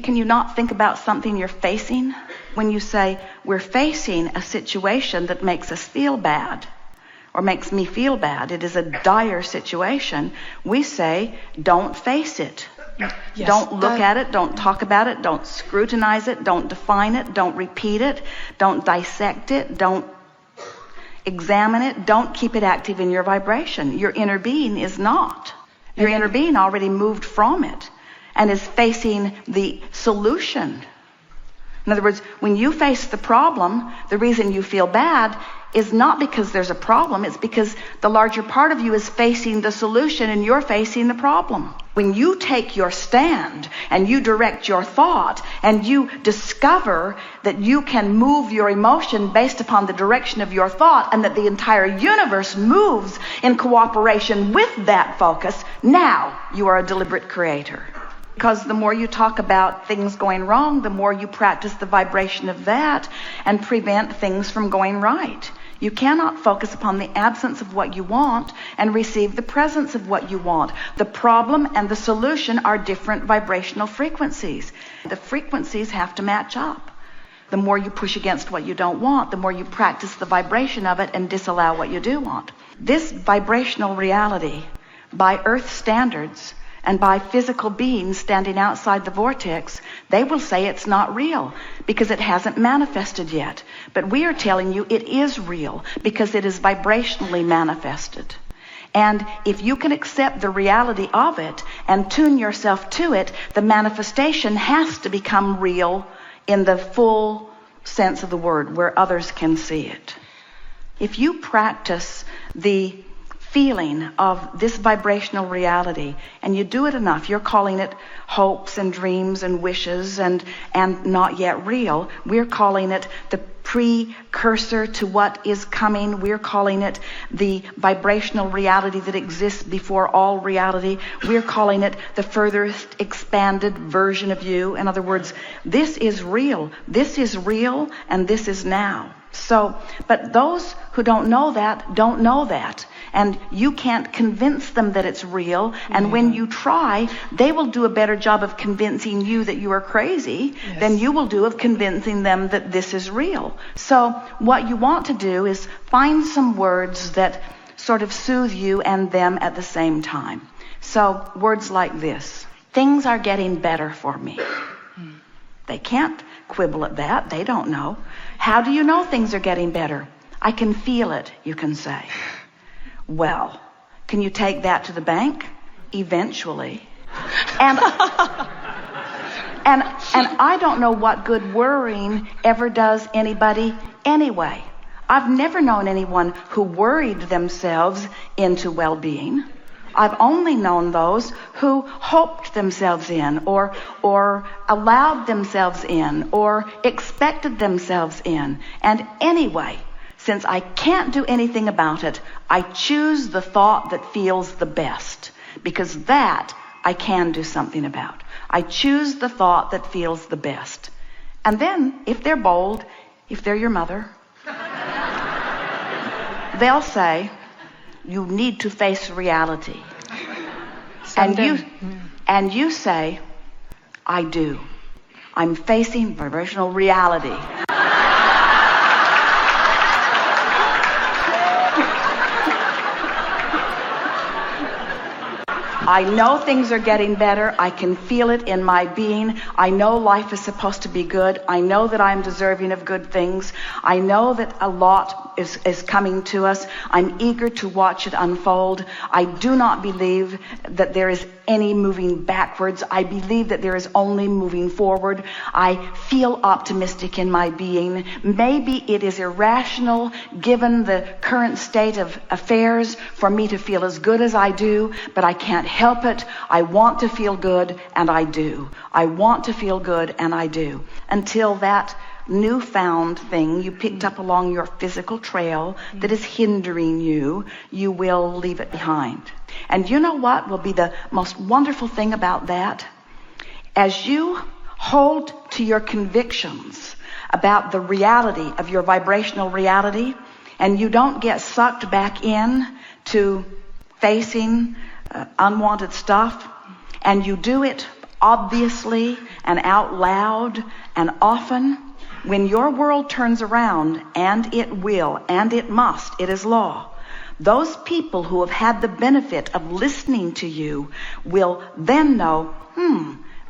Can you not think about something you're facing? When you say, we're facing a situation that makes us feel bad, or makes me feel bad, it is a dire situation, we say, don't face it. Yes, don't look at it, don't talk about it, don't scrutinize it, don't define it, don't repeat it, don't dissect it, don't examine it, don't keep it active in your vibration. Your inner being is not. Your inner being already moved from it and is facing the solution. In other words, when you face the problem, the reason you feel bad is not because there's a problem, it's because the larger part of you is facing the solution and you're facing the problem. When you take your stand and you direct your thought and you discover that you can move your emotion based upon the direction of your thought and that the entire universe moves in cooperation with that focus, now you are a deliberate creator. Because the more you talk about things going wrong, the more you practice the vibration of that and prevent things from going right. You cannot focus upon the absence of what you want and receive the presence of what you want. The problem and the solution are different vibrational frequencies. The frequencies have to match up. The more you push against what you don't want, the more you practice the vibration of it and disallow what you do want. This vibrational reality, by Earth standards, and by physical beings standing outside the vortex, they will say it's not real because it hasn't manifested yet. But we are telling you it is real because it is vibrationally manifested. And if you can accept the reality of it and tune yourself to it, the manifestation has to become real in the full sense of the word, where others can see it. If you practice the feeling of this vibrational reality and you do it enough, you're calling it hopes and dreams and wishes and not yet real. We're calling it the precursor to what is coming. We're calling it the vibrational reality that exists before all reality. We're calling it the furthest expanded version of you. In other words, this is real. This is real and this is now. So, but those who don't know that, don't know that. And you can't convince them that it's real. And when you try, they will do a better job of convincing you that you are crazy than you will do of convincing them that this is real. So what you want to do is find some words that sort of soothe you and them at the same time. So words like this: things are getting better for me. They can't quibble at that. They don't know. How do you know things are getting better? I can feel it, you can say. Well, can you take that to the bank? Eventually. And I don't know what good worrying ever does anybody anyway. I've never known anyone who worried themselves into well-being. I've only known those who hoped themselves in or allowed themselves in or expected themselves in. And anyway, since I can't do anything about it, I choose the thought that feels the best, because that I can do something about. I choose the thought that feels the best. And then, if they're bold, if they're your mother, they'll say, you need to face reality. And you say, I do. I'm facing vibrational reality. I know things are getting better. I can feel it in my being. I know life is supposed to be good. I know that I'm deserving of good things. I know that a lot is coming to us. I'm eager to watch it unfold. I do not believe that there is any moving backwards. I believe that there is only moving forward. I feel optimistic in my being. Maybe it is irrational, given the current state of affairs, for me to feel as good as I do, but I can't help it. I want to feel good, and I do. I want to feel good, and I do. Until that newfound thing you picked up along your physical trail that is hindering you, you will leave it behind. And you know what will be the most wonderful thing about that? As you hold to your convictions about the reality of your vibrational reality, and you don't get sucked back in to facing unwanted stuff, and you do it obviously and out loud and often, when your world turns around, and it will, and it must, it is law, those people who have had the benefit of listening to you will then know,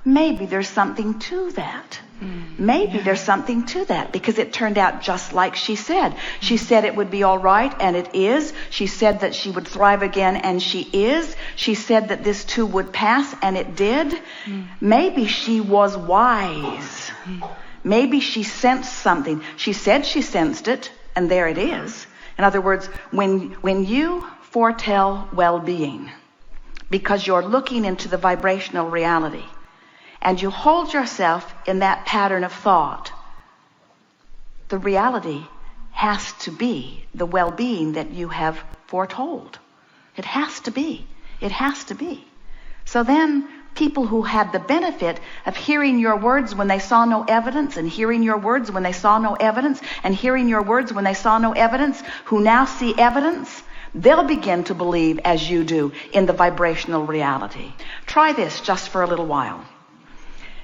maybe there's something to that. Maybe there's something to that, because it turned out just like she said. She said it would be all right, and it is. She said that she would thrive again, and she is. She said that this too would pass, and it did. Maybe she was wise. Maybe she sensed something. She said she sensed it, and there it is. In other words, when you foretell well-being, because you're looking into the vibrational reality, and you hold yourself in that pattern of thought, the reality has to be the well-being that you have foretold. It has to be. It has to be. So then people who had the benefit of hearing your words when they saw no evidence, and hearing your words when they saw no evidence, and hearing your words when they saw no evidence, who now see evidence, they'll begin to believe as you do in the vibrational reality. Try this just for a little while.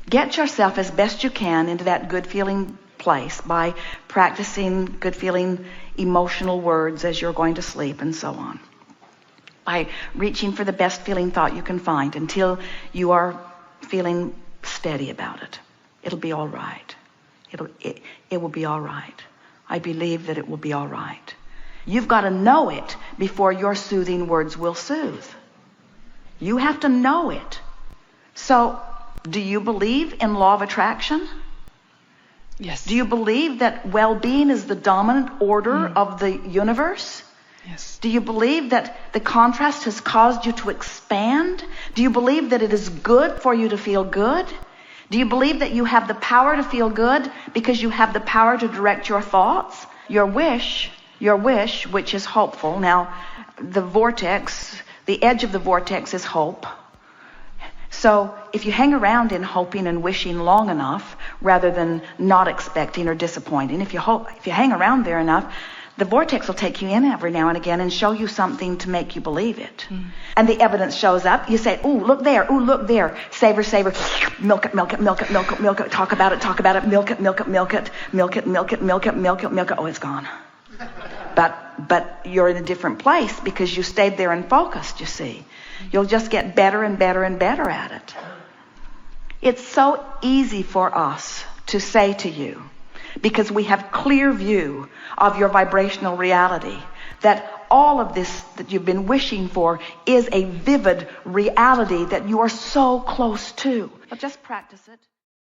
Get yourself as best you can into that good feeling place by practicing good feeling emotional words as you're going to sleep and so on. By reaching for the best feeling thought you can find until you are feeling steady about it. It'll be all right. It will be all right. I believe that it will be all right. You've got to know it before your soothing words will soothe. You have to know it. So, do you believe in law of attraction? Yes. Do you believe that well-being is the dominant order of the universe? Yes. Do you believe that the contrast has caused you to expand? Do you believe that it is good for you to feel good? Do you believe that you have the power to feel good because you have the power to direct your thoughts? Your wish, which is hopeful. Now, the edge of the vortex is hope. So if you hang around in hoping and wishing long enough, rather than not expecting or disappointing, if you hang around there enough, the vortex will take you in every now and again and show you something to make you believe it. And the evidence shows up. You say, ooh, look there. Ooh, look there. Savor, savor. Milk it, milk it, milk it, milk it, milk it. Talk about it, talk about it. Milk it, milk it, milk it. Milk it, milk it, milk it, milk it, milk it. Oh, it's gone. But you're in a different place because you stayed there and focused, you see. You'll just get better and better and better at it. It's so easy for us to say to you, because we have clear view of your vibrational reality, that all of this that you've been wishing for is a vivid reality that you are so close to. But just practice it.